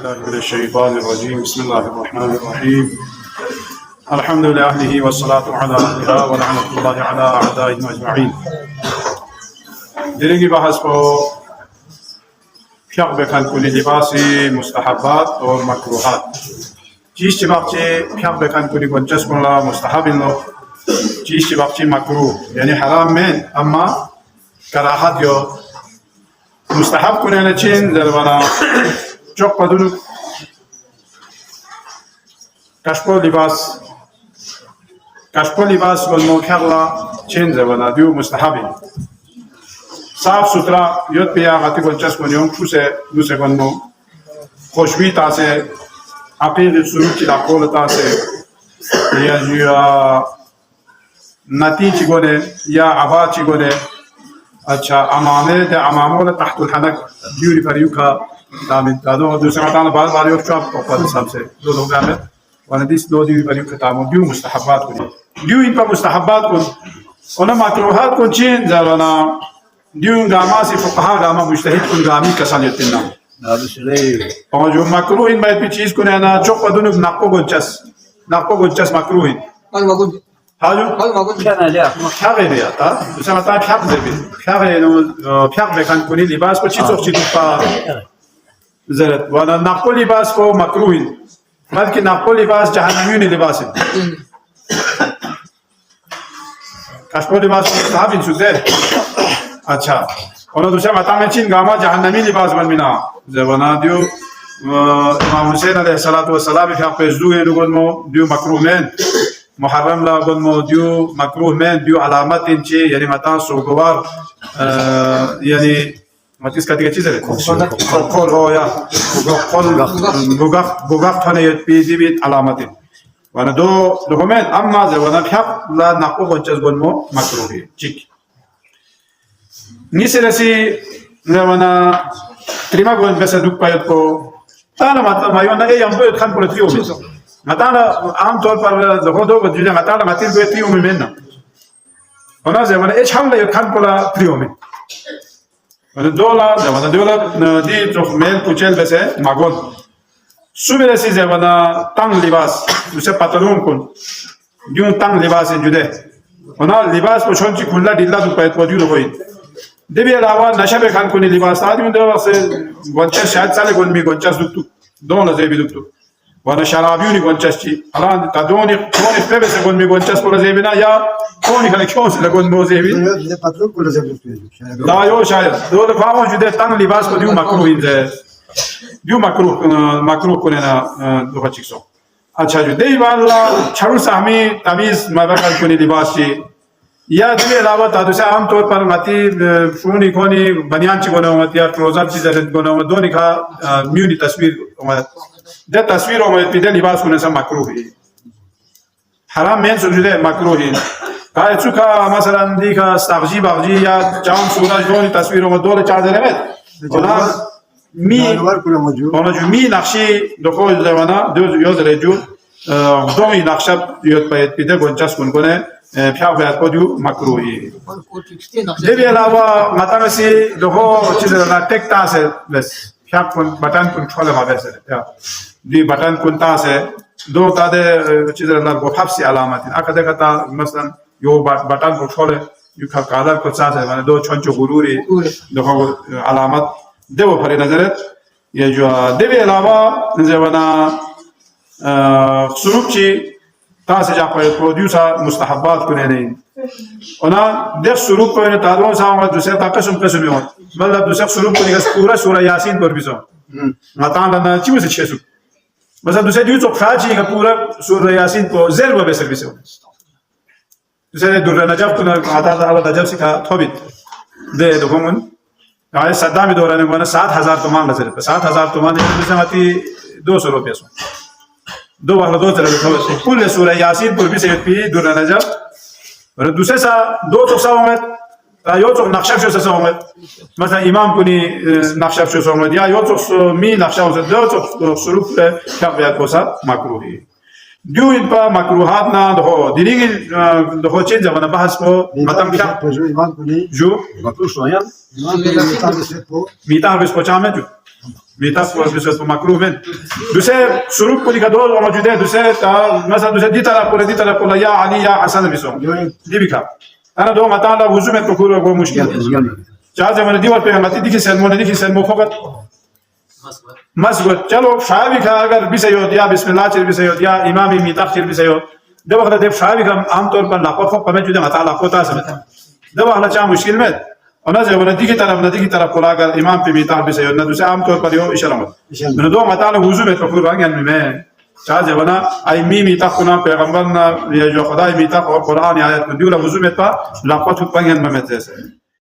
من الشيطان الرجيم بسم الله الرحمن الرحيم الحمد لله والصلاة على أهلها ولعنة الله على أعدائهم أجمعين. دیگه بحث کو پیاق بکن کنی لباسی مستحبات اور مکروهات. چیزی وقتی پیاق بکن کنی گنجش کنلا مستحب اینو چیزی وقتی مکروه یعنی حرام من اما کراهت یا مستحب کنی نچین در وانا چوک پدرو کشپو لباس ولمو پیاقلا چین در وانا دیو مستحبی صاف सुथरा योद पे आती बच्चस को नियम खुशे दूसरे बंदो खुशबी तासे आपे सुरुप चिला कोल तासे या जो नती चिगोने या आवा चिगोने अच्छा अमाने ते अमामोला तहत الحنك ड्यूरी परियु का दामिन तादो दूसरे माताना बाल बाल योद चॉप ऊपर सबसे दो लोग आने वाला दिस दो ड्यूरी परियु का तामो ड्यू मुस्तहबात को ड्यू इन पर मुस्तहबात को उन्हें मकरूहात को चीन जराना دیو گاماسی فقها گاما مجتهد کن گامی کسان یتنا اور جو مکروه این باید بھی چیز کنه انا چوک بدونک نقو گنچس مکروه این حاجو کیا غیره آتا دوسرا مطلب پیاق زیبی پیاق بکن کنی لباس کو چیزوک چیزوک پا زرد وانا نقو لباس کو مکروه این بلکه نقو لباس جهنمیونی لباس این کشپو لباس کو صحاب این سوزه अच्छा और दूसरा मता में चीन गामा जहन्नमी लिबास बन बिना जवाना दियो इमाम हुसैन अलैहिस्सलातु वस्सलाम फिर पेजदू है लोगों में दियो मकरूह में मुहर्रम ला लोगों में दियो मकरूह में दियो अलामत इनचे यानी मता सोगवार यानी मतिस का चीज है कॉल हो या कॉल गुगाख थाने पीजी भी अलामत वाना दो में अम्मा जवाना फिर ला नको बंचस बन मो मकरूह है ठीक Nisi rasi wana terima gue biasa duk payot ko tana mata mayona yang boleh kan boleh trio mis matana am tol par dohodo berjuang matana matir gue trio memena ona zaman hamla yo kan pola trio me wana dola di tok mel puchel bese magon subira si zamana tang libas duse patalon kon diun tang libas jude ona libas pochon chi kulla dilla duk payot podiu loi देवी अलावा नशा में खान को नहीं लिबास आदमी दो से गंचा शायद साले गन भी गंचा दुक्तु दोन लजे भी दुक्तु वाना शराबियों नहीं गंचा ची अलान तादोनी कौन इस पे से गन भी गंचा को लजे भी ना या कौन ही खाने क्यों से लगन मोजे भी पत्रों को लजे दुक्तु ला यो शायद दो दफाओं जुदे तंग लिबास को दियो मकरूह इंजे दियो मकरूह को ना दो बच्ची सो अच्छा जो देवी वाला छारू सामी तमीज मबकल को नहीं लिबास ची या दिले अलावा तादुसे आम तौर पर मती फूनी कोनी बनियान ची गोना मत या ट्राउजर ची जरत गोना मत दोनी का म्यूनी तस्वीर मत जब तस्वीर मत पिदे लिबास कोने से मकरूह है हराम में सुजुदे मकरूह है काय चुका मसलन दी का स्तागजी बागजी या चांद सूरज दोनी तस्वीर मत दो चार जरे में ओना जो मी नक्शी दोको जवाना दो यो जरे जो दोनी नक्शा यो पिदे गोंचास कोने प्याग बैठ को जो मकरूह है देवी अलावा माता में से लोगों चीज़ ना टेक्टा से बस प्याग कुन बटन कुन छोले मारे से या दी बटन कुन ता से दो तादे चीज़ ना गोफाप से अलामत है अकदे कता मसलन यो बटन कुन छोले यो कादर कुछ सा से माने दो छंचो गुरूरी लोगों अलामत देवो फरे नजरत ये जो देवी अलावा नज़रना सुरुपची तासे जा पर प्रोड्यूसर मुस्तहबात को नहीं ओना देख स्वरूप को ने तादों सामने दूसरे ताकसुम कसुम हो मतलब दूसरे स्वरूप को निकास पूरा सूरह यासीन पर भी सो मातान ना चीज़ से छेसु मतलब दूसरे ड्यूस ऑफ फाजी का पूरा सूरह यासीन को ज़ेर वो बेसर भी सो दूसरे दुर्रा नजब को ना आता अल्लाह नजब से का थोबित दे दोगुमन आज सद्दाम दौरा ने बोला 7,000 तुमान नजर 7,000 तुमान ने दूसरे माती 200 रुपये सो दो वाला दो तरह के कुल सूरह यासीन पर भी से पी दुर्रा नजब और दूसरे सा दो तो सा होंगे यो तो नक्शा शो से होंगे मतलब इमाम को नहीं नक्शा शो से होंगे या यो तो मी नक्शा हो से दो तो स्वरूप है क्या बयान को सा मकरूह है जो इन पर मकरूहात ना दो दिल्ली दो चीज़ जब ना बहस को मतलब क्या इमाम को नहीं जो मकरूह सोया इमाम को मीता बीस पचास में जो ميثاق وربسوت مكروه من دوسه سروب كل كدول موجوده دوسه مثلا دوسه دي طرف كل يا علي يا حسن بيسون دي بك انا دو متى لا وضوء من تقول هو مشكله جاز من دي ور متى دي سلمون دي سلمو فقط مسجد چلو شابي کا اگر بيسيو يا بسم الله چل بيسيو يا امام ميثاق چل بيسيو ده وقت ده شابي کا عام طور پر لاقو فوق میں جو متى لاقو تا سمجھ ده والا چا مشکل میں انا جو ندی کی طرف کولا اگر امام پہ ميثاق بيسيو نہ دوسرے عام طور پر یہ اشارہ من دو متى وضوء میں تقول رنگن میں چاہے ونا اي ميثاق کنا پیغمبرنا یہ جو خدای ميثاق اور قران آیات کو دیولا وضوء میں تا لاقو تو پنگن میں سے